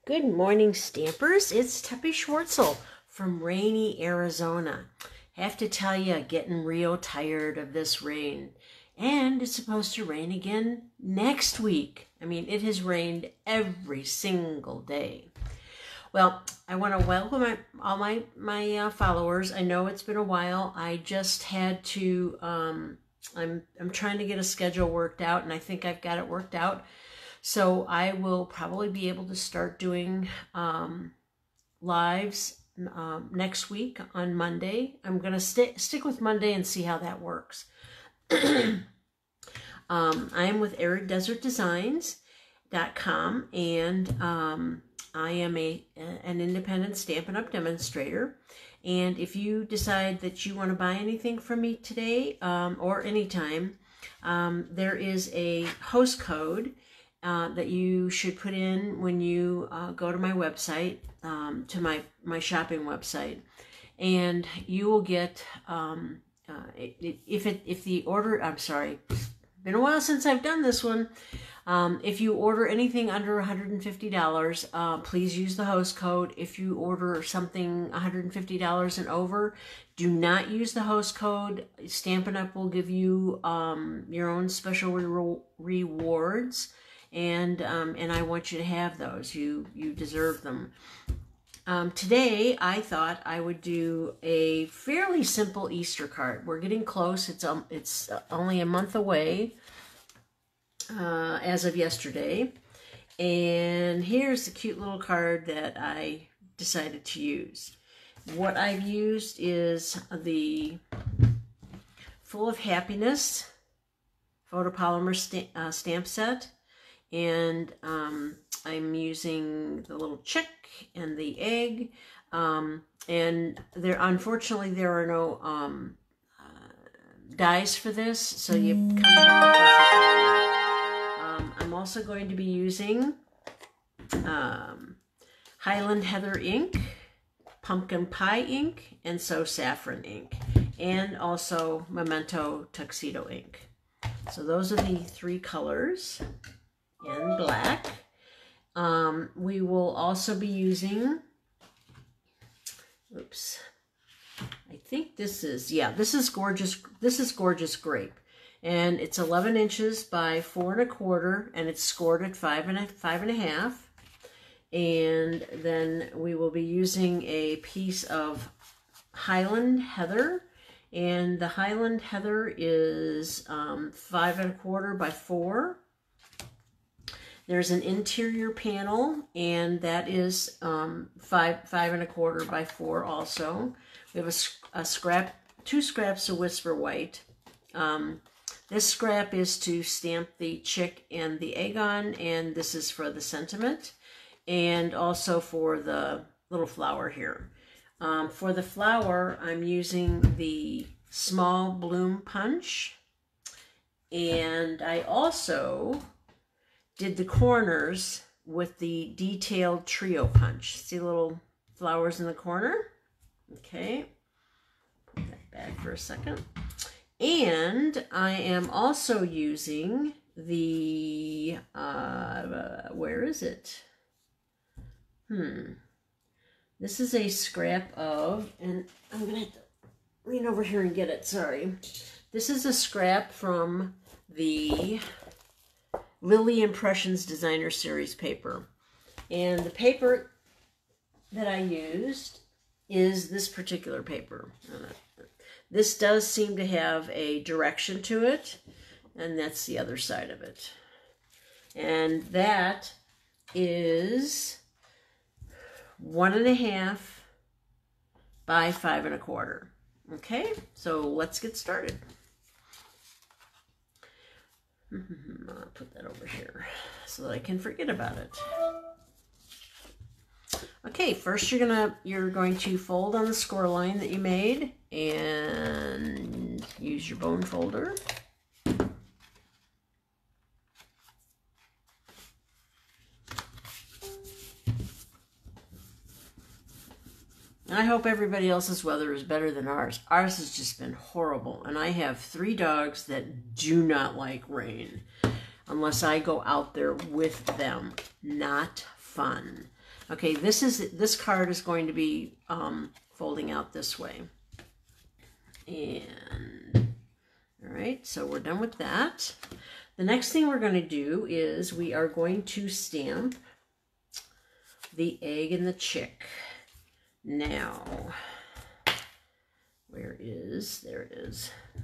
Good morning, Stampers. It's Teppy Schwartzel from rainy Arizona. Have to tell you, getting real tired of this rain. And it's supposed to rain again next week. I mean, it has rained every single day. Well, I want to welcome all my followers. I know it's been a while. I just had to, I'm trying to get a schedule worked out, and I think I've got it worked out. So I will probably be able to start doing lives next week on Monday. I'm going to stick with Monday and see how that works. I am with AridDesertDesigns.com, and I am an independent Stampin' Up! Demonstrator. And if you decide that you want to buy anything from me today or anytime, there is a host code that you should put in when you go to my website, to my shopping website, and you will get if the order, I'm sorry, been a while since I've done this one. If you order anything under $150, please use the host code. If you order something $150 and over, do not use the host code. Stampin' Up! Will give you your own special rewards. And I want you to have those. You deserve them. Today, I thought I would do a fairly simple Easter card. We're getting close. It's only a month away as of yesterday. And here's the cute little card that I decided to use. What I've used is the Full of Happiness photopolymer stamp set. And I'm using the little chick and the egg, and unfortunately there are no dies for this, so you kind of have to fuss it. I'm also going to be using Highland Heather ink, Pumpkin Pie ink, and So Saffron ink, and also Memento Tuxedo ink. So those are the three colors in black. We will also be using, oops, I think this is gorgeous. This is Gorgeous Grape, and it's 11 inches by 4 1/4, and it's scored at 5 1/2. And then we will be using a piece of Highland Heather, and the Highland Heather is 5 1/4 by 4. There's an interior panel, and that is 5 1/4 by 4 also. We have two scraps of Whisper White. This scrap is to stamp the chick and the egg on, and this is for the sentiment, and also for the little flower here. For the flower, I'm using the Small Bloom Punch, and I also did the corners with the Detailed Trio Punch. See little flowers in the corner? Okay, put that back for a second. And I am also using the, where is it? This is a scrap of, and I'm going to have to lean over here and get it, sorry. This is a scrap from the Lily Impressions Designer Series paper. And the paper that I used is this particular paper. This does seem to have a direction to it, and that's the other side of it. And that is 1 1/2 by 5 1/4. Okay, so let's get started. I'll put that over here so that I can forget about it. Okay, first you're going to fold on the score line that you made and use your bone folder. I hope everybody else's weather is better than ours. Ours has just been horrible, and I have 3 dogs that do not like rain unless I go out there with them. Not fun. Okay, this card is going to be folding out this way. And all right, so we're done with that. The next thing we're going to do is we are going to stamp the egg and the chick. Now, there it is.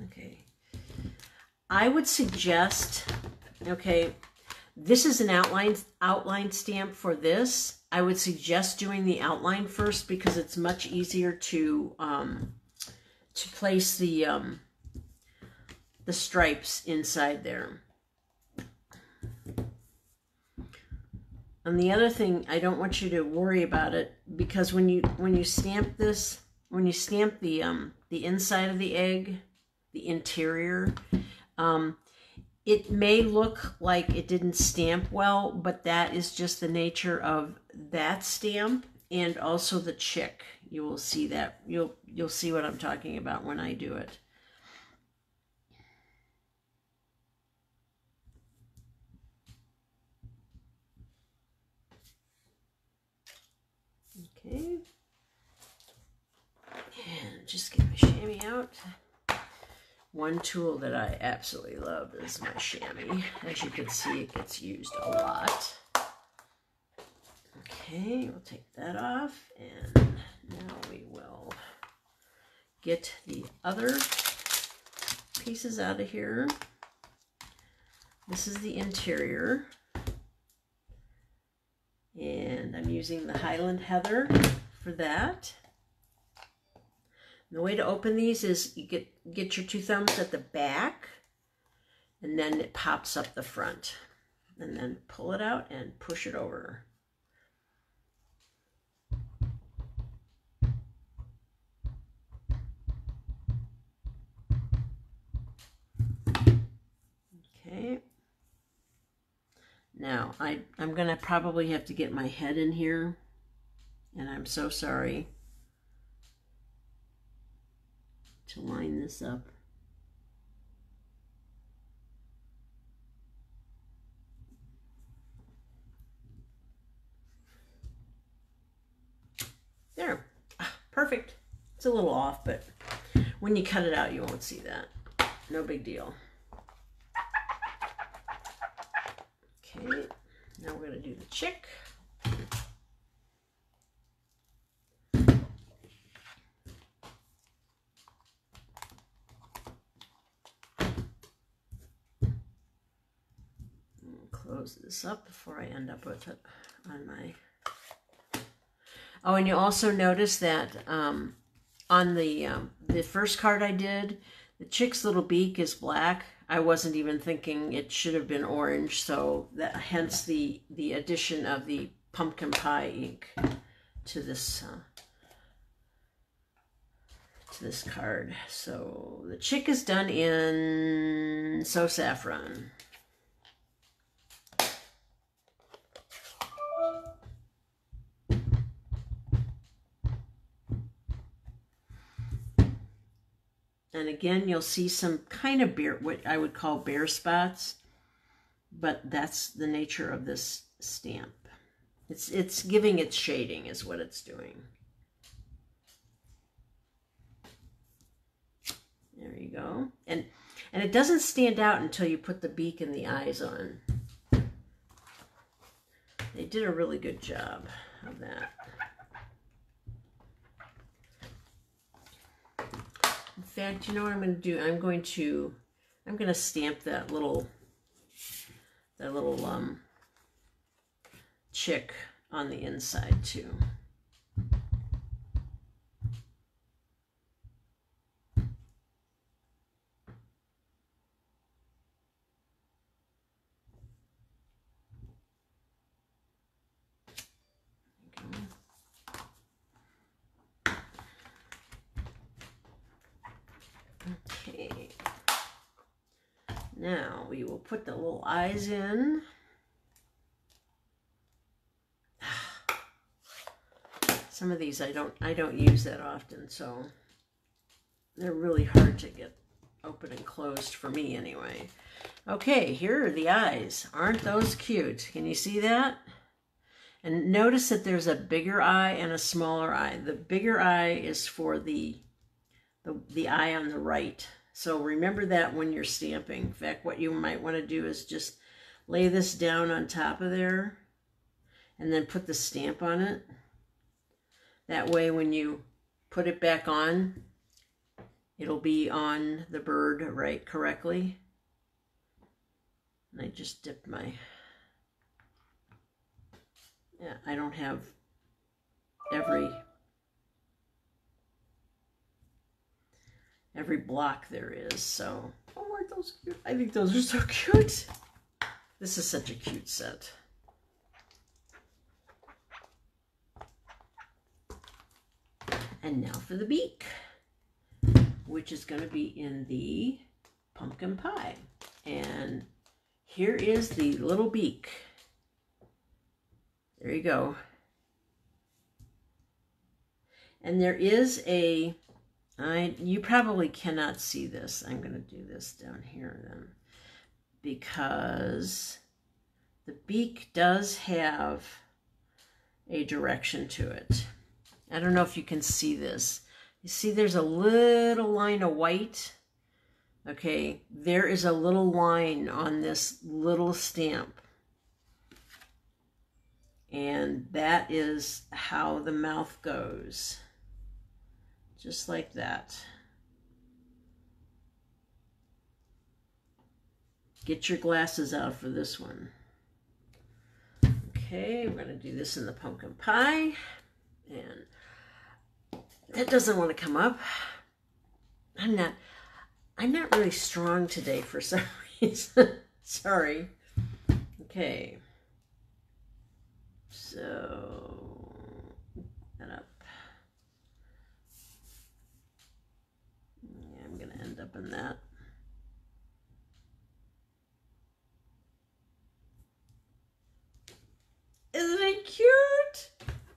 Okay. I would suggest, okay, this is an outline stamp for this. I would suggest doing the outline first because it's much easier to place the stripes inside there. And the other thing, I don't want you to worry about it because when you stamp this, when you stamp the inside of the egg, the interior, it may look like it didn't stamp well, but that is just the nature of that stamp and also the chick. You will see that. You'll see what I'm talking about when I do it. Okay. And just get my chamois out. One tool that I absolutely love is my chamois. As you can see, it gets used a lot. Okay, we'll take that off, and now we will get the other pieces out of here. This is the interior, and I'm using the Highland Heather for that. The way to open these is you get your two thumbs at the back, and then it pops up the front. And then pull it out and push it over. Okay. Now, I'm going to probably have to get my head in here, and I'm so sorry to line this up. There, perfect. It's a little off, but when you cut it out, you won't see that. No big deal. Okay, now we're going to do the chick. Close this up before I end up with it on my... Oh, and you also notice that on the first card I did, the chick's little beak is black. I wasn't even thinking it should have been orange, so that hence the addition of the pumpkin pie ink to this card. So the chick is done in So Saffron. And again, you'll see some kind of what I would call bare spots, but that's the nature of this stamp. It's giving it shading is what it's doing. There you go. And it doesn't stand out until you put the beak and the eyes on. They did a really good job of that. In fact, you know what I'm going to do? I'm going to stamp that little chick on the inside too. Okay, now we will put the little eyes in. Some of these I don't use that often, so they're really hard to get open and closed for me anyway. Okay, here are the eyes. Aren't those cute? Can you see that? And notice that there's a bigger eye and a smaller eye. The bigger eye is for the eye on the right. So remember that when you're stamping. In fact, what you might want to do is just lay this down on top of there and then put the stamp on it. That way when you put it back on, it'll be on the bird right correctly. And I just dipped my... Yeah, I don't have every block there is, so... Oh, aren't those cute? I think those are so cute. This is such a cute set. And now for the beak, which is going to be in the pumpkin pie. And here is the little beak. There you go. And there is a, you probably cannot see this. I'm going to do this down here then, because the beak does have a direction to it. I don't know if you can see this. You see there's a little line of white. Okay, there is a little line on this little stamp. And that is how the mouth goes. Just like that. Get your glasses out for this one. Okay, we're going to do this in the pumpkin pie. And that doesn't want to come up. I'm not really strong today for some reason. Sorry. Okay. So, that up. Yeah, I'm going to end up in that. Isn't he cute?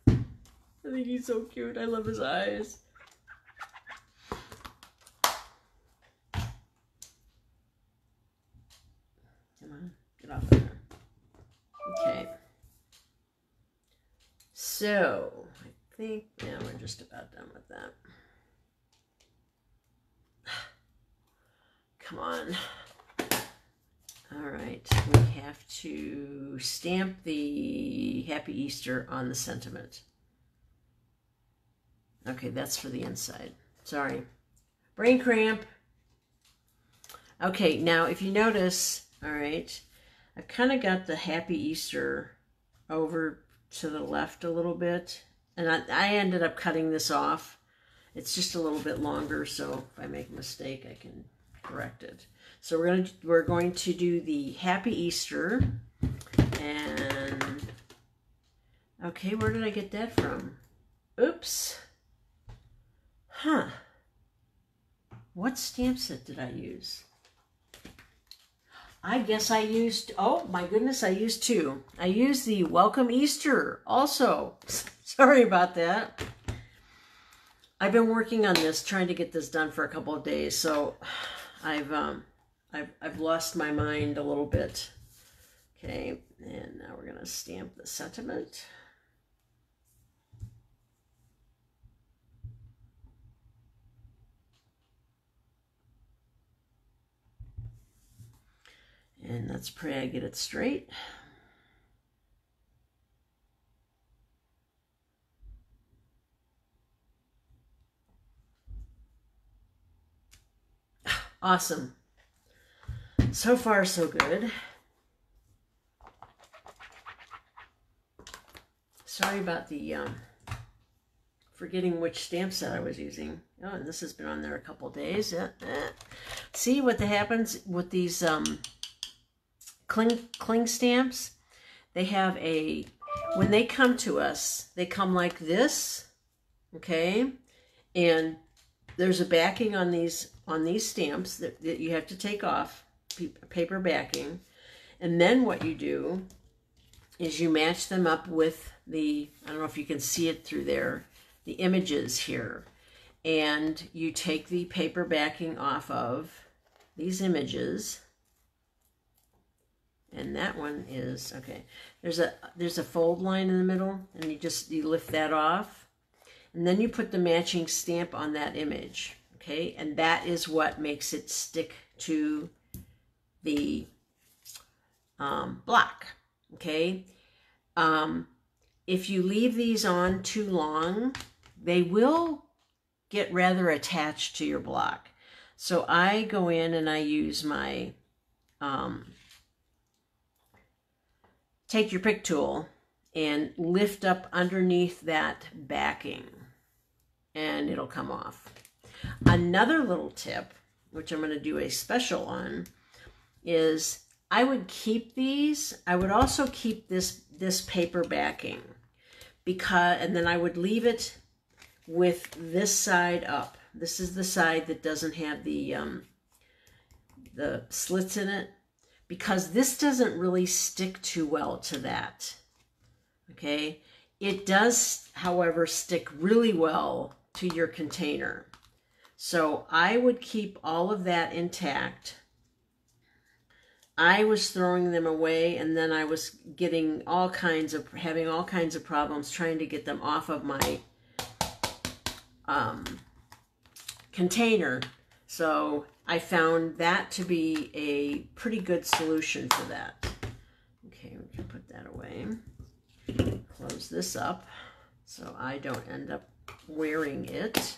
I think he's so cute. I love his eyes. Come on, get off of there. Okay. So, I think now we're just about done with that. Come on. All right, we have to stamp the Happy Easter on the sentiment. Okay, that's for the inside. Sorry. Brain cramp. Okay, now if you notice, all right, I've kind of got the Happy Easter over to the left a little bit. And I ended up cutting this off. It's just a little bit longer, so if I make a mistake, I can correct it. So we're going to do the Happy Easter. And okay, where did I get that from? Oops. Huh. What stamp set did I use? I guess I used, oh my goodness, I used two. I used the Welcome Easter also. Sorry about that. I've been working on this, trying to get this done for a couple of days, so I've lost my mind a little bit. Okay, and now we're gonna stamp the sentiment. And let's pray I get it straight. Awesome. So far, so good. Sorry about the forgetting which stamp set I was using. Oh, and this has been on there a couple of days. See what happens with these cling stamps? They have a, when they come to us, they come like this, okay? And there's a backing on these stamps that you have to take off, paper backing. And then what you do is you match them up with the, I don't know if you can see it through there, the images here. And you take the paper backing off of these images. And that one is, okay, there's a fold line in the middle, and you lift that off, and then you put the matching stamp on that image, okay? And that is what makes it stick to the block, okay? If you leave these on too long, they will get rather attached to your block. So I go in and I use my take your pick tool and lift up underneath that backing, and it'll come off. Another little tip, which I'm going to do a special on, is I would keep these. I would also keep this paper backing, and then I would leave it with this side up. This is the side that doesn't have the slits in it, because this doesn't really stick too well to that, okay? It does, however, stick really well to your container. So I would keep all of that intact. I was throwing them away, and then I was having all kinds of problems trying to get them off of my container. So I found that to be a pretty good solution for that. Okay, we can put that away. Close this up so I don't end up wearing it.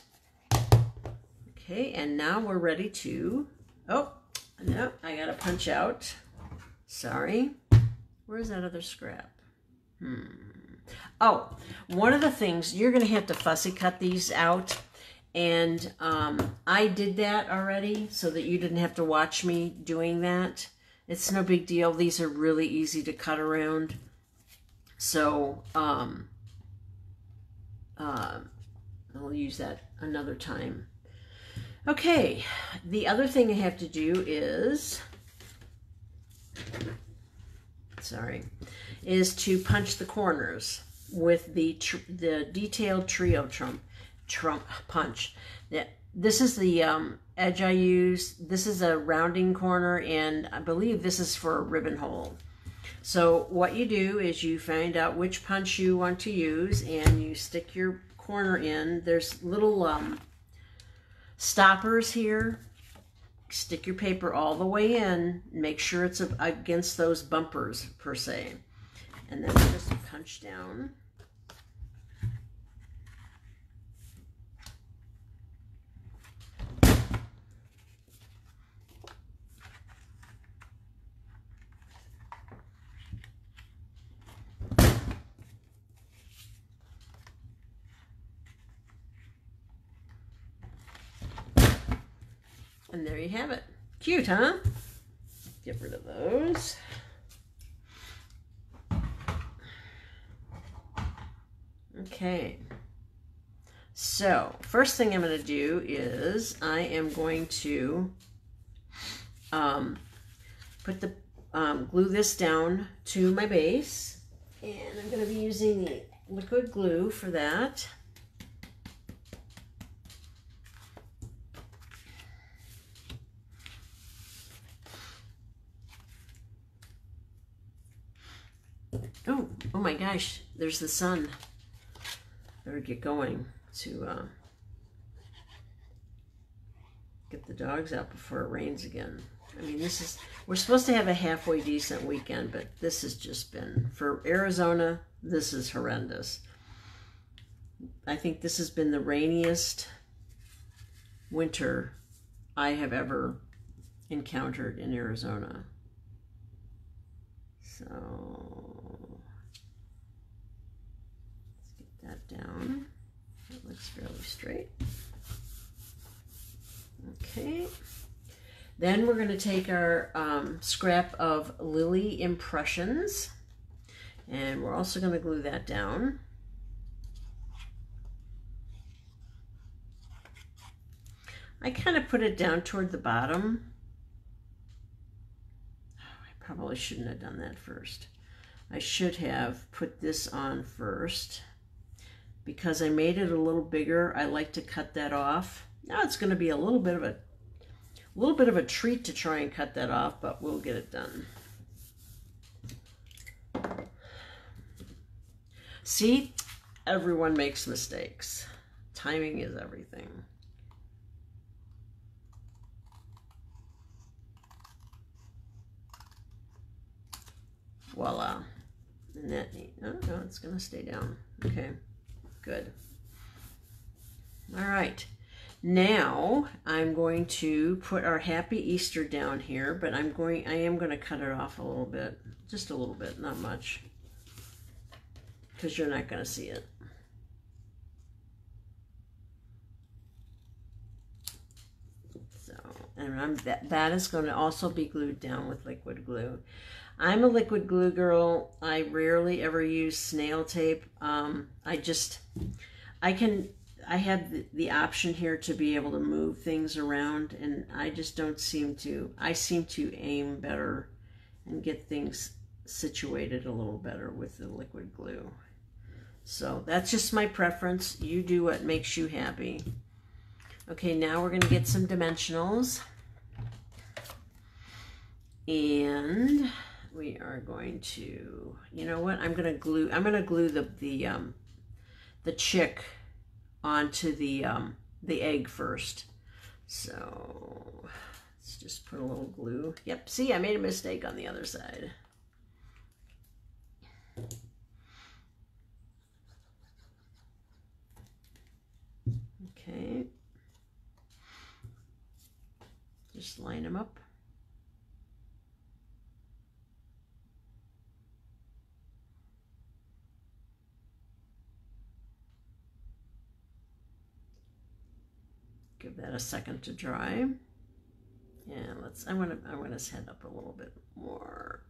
Okay, and now we're ready to, oh, no, I gotta punch out. Sorry. Where's that other scrap? Oh, one of the things, you're gonna have to fussy cut these out. And I did that already so that you didn't have to watch me doing that. It's no big deal. These are really easy to cut around. So I'll use that another time. Okay, the other thing I have to do is, is to punch the corners with the detailed trio trump punch. This is the edge I use. This is a rounding corner, and I believe this is for a ribbon hole. So what you do is you find out which punch you want to use, and you stick your corner in. There's little stoppers here. Stick your paper all the way in. Make sure it's against those bumpers, per se. And then just punch down. And there you have it. Cute, huh? Get rid of those. Okay. So, first thing I'm going to do is I am going to glue this down to my base. And I'm going to be using the liquid glue for that. Oh my gosh, there's the sun. Better get going to get the dogs out before it rains again. I mean, we're supposed to have a halfway decent weekend, but this has just been, for Arizona, this is horrendous. I think this has been the rainiest winter I have ever encountered in Arizona. So let's get that down. That looks fairly straight. Okay. Then we're going to take our scrap of Lily Impressions, and we're also going to glue that down. I kind of put it down toward the bottom. Probably shouldn't have done that first. I should have put this on first. Because I made it a little bigger, I like to cut that off. Now it's going to be a little bit of a treat to try and cut that off, but we'll get it done. See, everyone makes mistakes. Timing is everything. Voila. Isn't that neat? Oh, no, it's going to stay down. Okay, good. All right. Now I'm going to put our Happy Easter down here, but I am going to cut it off a little bit. Just a little bit, not much. Because you're not going to see it. So, and that is going to also be glued down with liquid glue. I'm a liquid glue girl. I rarely ever use snail tape. I have the option here to be able to move things around, and I just don't seem to, I seem to aim better and get things situated a little better with the liquid glue. So that's just my preference. You do what makes you happy. Okay, now we're going to get some dimensionals. And we are going to, you know what? I'm going to glue the chick onto the egg first. So let's just put a little glue. Yep, see, I made a mistake on the other side. Okay. Just line them up. Give that a second to dry. And I'm gonna set up a little bit more.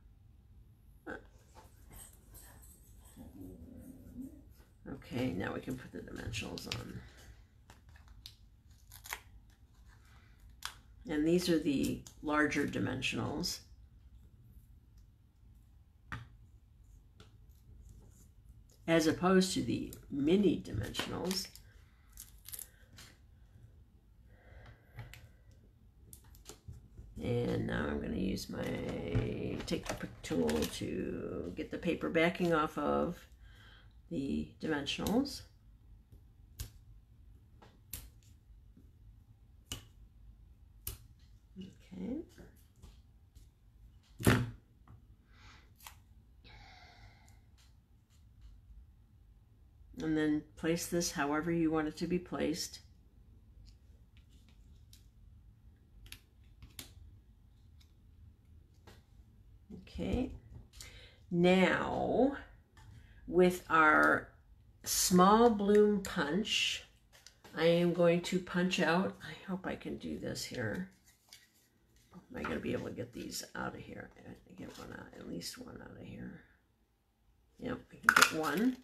Okay, now we can put the dimensionals on. And these are the larger dimensionals. As opposed to the mini dimensionals. And now I'm going to use take the tool to get the paper backing off of the dimensionals. Okay. And then place this however you want it to be placed. Okay, now with our small bloom punch, I am going to punch out, I hope I can do this here. Am I going to be able to get these out of here? Get one out, at least one out of here. Yep, I can get one.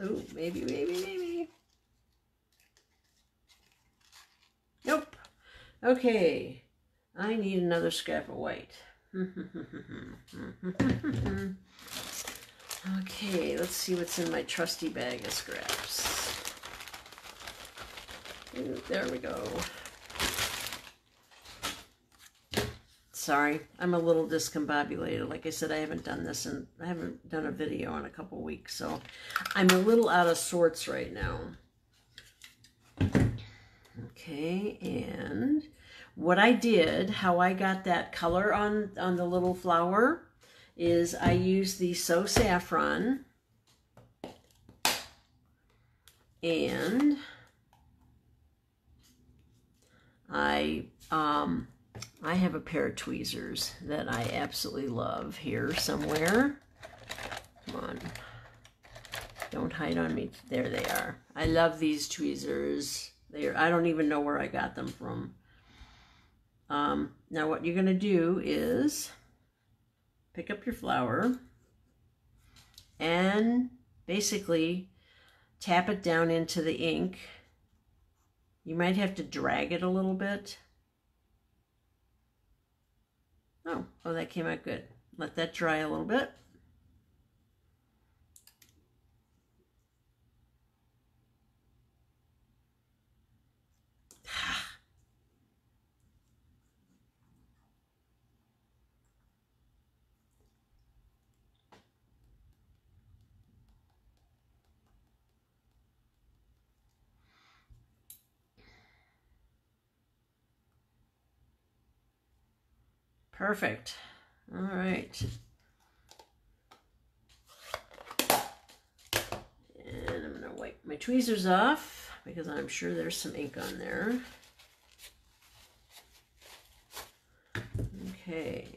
Oh, maybe. Nope. Okay. I need another scrap of white. Okay, let's see what's in my trusty bag of scraps. Ooh, there we go. Sorry, I'm a little discombobulated. Like I said, I haven't done this and I haven't done a video in a couple weeks, so I'm a little out of sorts right now. Okay, and what I did, how I got that color on the little flower, is I used the So Saffron, and I have a pair of tweezers that I absolutely love here somewhere. Come on. Don't hide on me. There they are. I love these tweezers. I don't even know where I got them from. Now what you're going to do is pick up your flower and basically tap it down into the ink. You might have to drag it a little bit. Oh, that came out good. Let that dry a little bit. Perfect. All right. And I'm going to wipe my tweezers off because I'm sure there's some ink on there. Okay.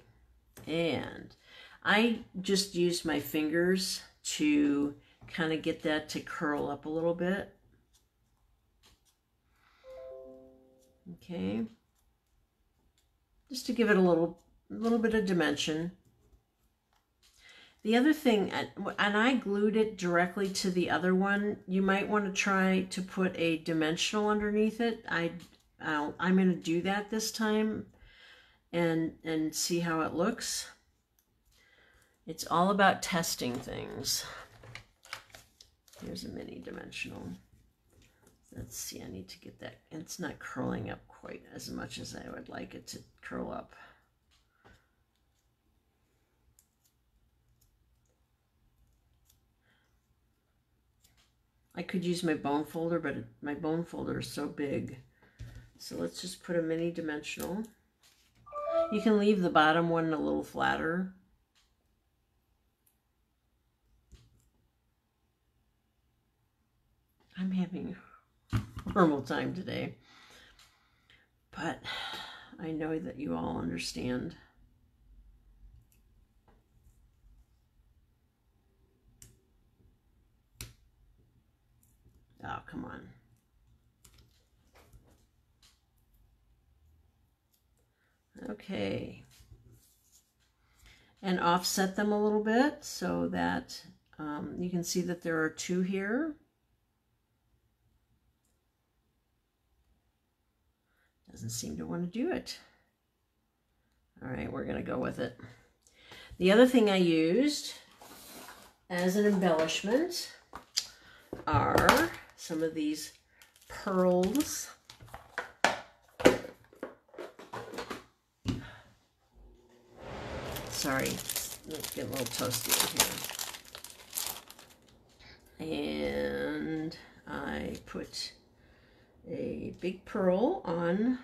And I just used my fingers to kind of get that to curl up a little bit. Okay. Just to give it a little bit of dimension. The other thing, and I glued it directly to the other one, you might want to try to put a dimensional underneath it. I'm going to do that this time and see how it looks. It's all about testing things. Here's a mini dimensional. Let's see, I need to get that. It's not curling up quite as much as I would like it to curl up. I could use my bone folder, but my bone folder is so big. So let's just put a mini dimensional. You can leave the bottom one a little flatter. I'm having a horrible time today, but I know that you all understand. Oh, come on. Okay. And offset them a little bit so that you can see that there are two here. Doesn't seem to want to do it. All right, we're going to go with it. The other thing I used as an embellishment are some of these pearls. Sorry, let's get a little toasty in here. And I put a big pearl on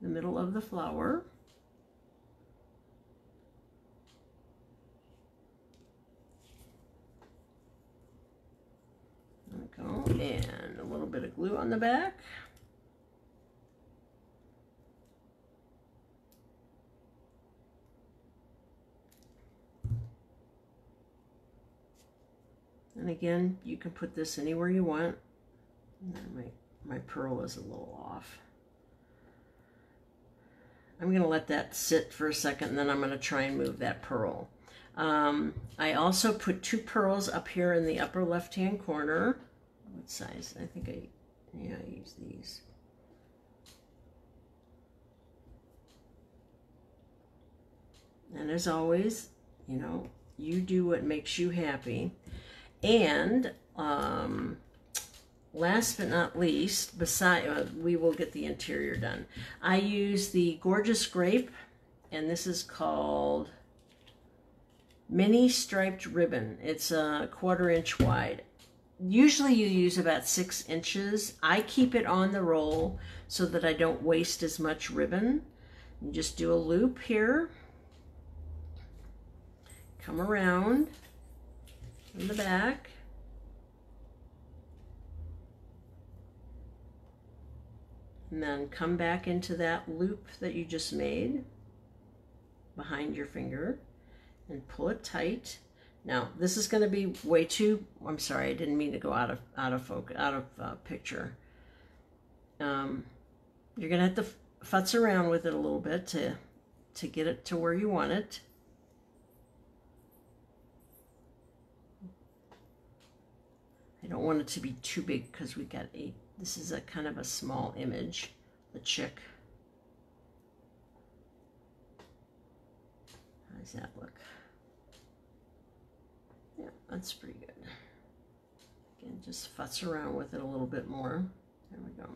the middle of the flower. There we go. And a little bit of glue on the back. And again, you can put this anywhere you want. My pearl is a little off. I'm going to let that sit for a second, and then I'm going to try and move that pearl. I also put two pearls up here in the upper left-hand corner. What size? I think I use these. And as always, you know, you do what makes you happy. And last but not least, we will get the interior done. I use the Gorgeous Grape, and this is called Mini Striped Ribbon. It's a 1/4 inch wide. Usually you use about 6 inches. I keep it on the roll so that I don't waste as much ribbon. You just do a loop here. Come around in the back. And then come back into that loop that you just made behind your finger and pull it tight. Now, this is going to be way too, I'm sorry, I didn't mean to go out of picture. You're going to have to futz around with it a little bit to get it to where you want it. I don't want it to be too big because we got this is a kind of a small image, the chick. How does that look? Yeah, that's pretty good. Again, just futz around with it a little bit more. There we go.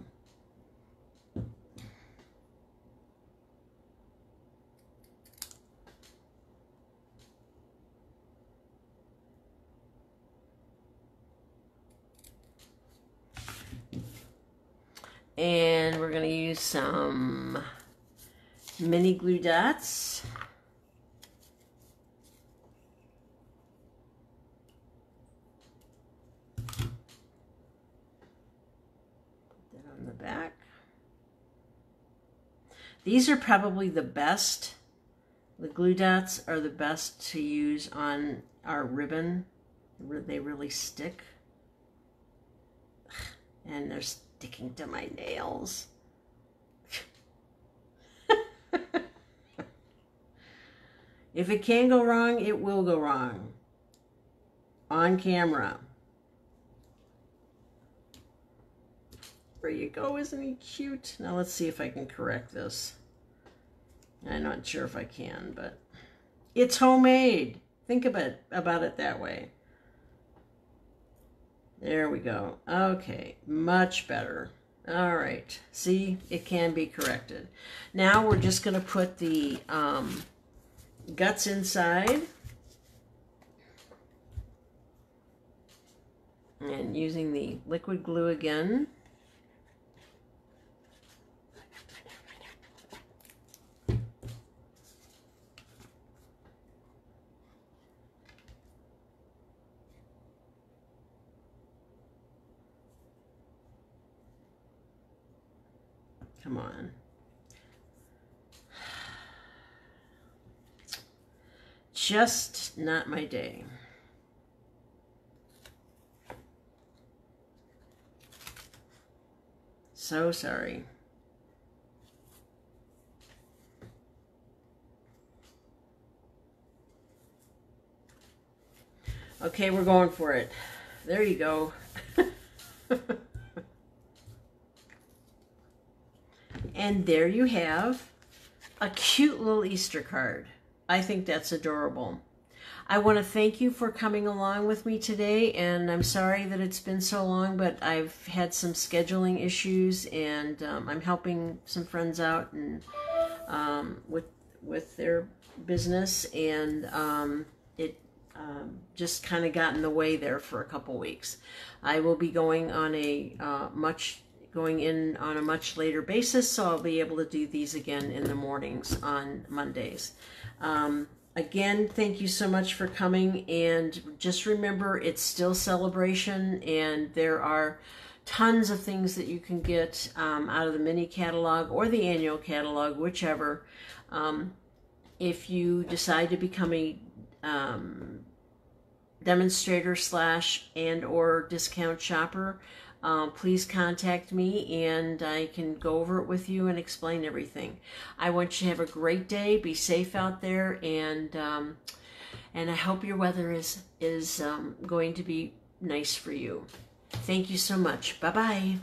And we're going to use some mini glue dots. These are probably the best. The glue dots are the best to use on our ribbon. They really stick. And they're sticking to my nails. If it can go wrong, it will go wrong. On camera. There you go, isn't he cute? Now let's see if I can correct this. I'm not sure if I can, but it's homemade. Think about it that way. There we go. Okay, much better. All right, see, it can be corrected. Now we're just going to put the guts inside. And using the liquid glue again. Come on. Just not my day. So sorry. Okay, we're going for it. There you go. And there you have a cute little Easter card. I think that's adorable. I want to thank you for coming along with me today, and I'm sorry that it's been so long, but I've had some scheduling issues, and I'm helping some friends out and with their business, and it just kind of got in the way there for a couple weeks. I will be going on going in on a much later basis, so I'll be able to do these again in the mornings on Mondays. Again, thank you so much for coming, and just remember, it's still celebration, and there are tons of things that you can get out of the mini catalog or the annual catalog, whichever. If you decide to become a demonstrator / and or discount shopper, please contact me and I can go over it with you and explain everything. I want you to have a great day. Be safe out there, and I hope your weather is going to be nice for you. Thank you so much. Bye-bye.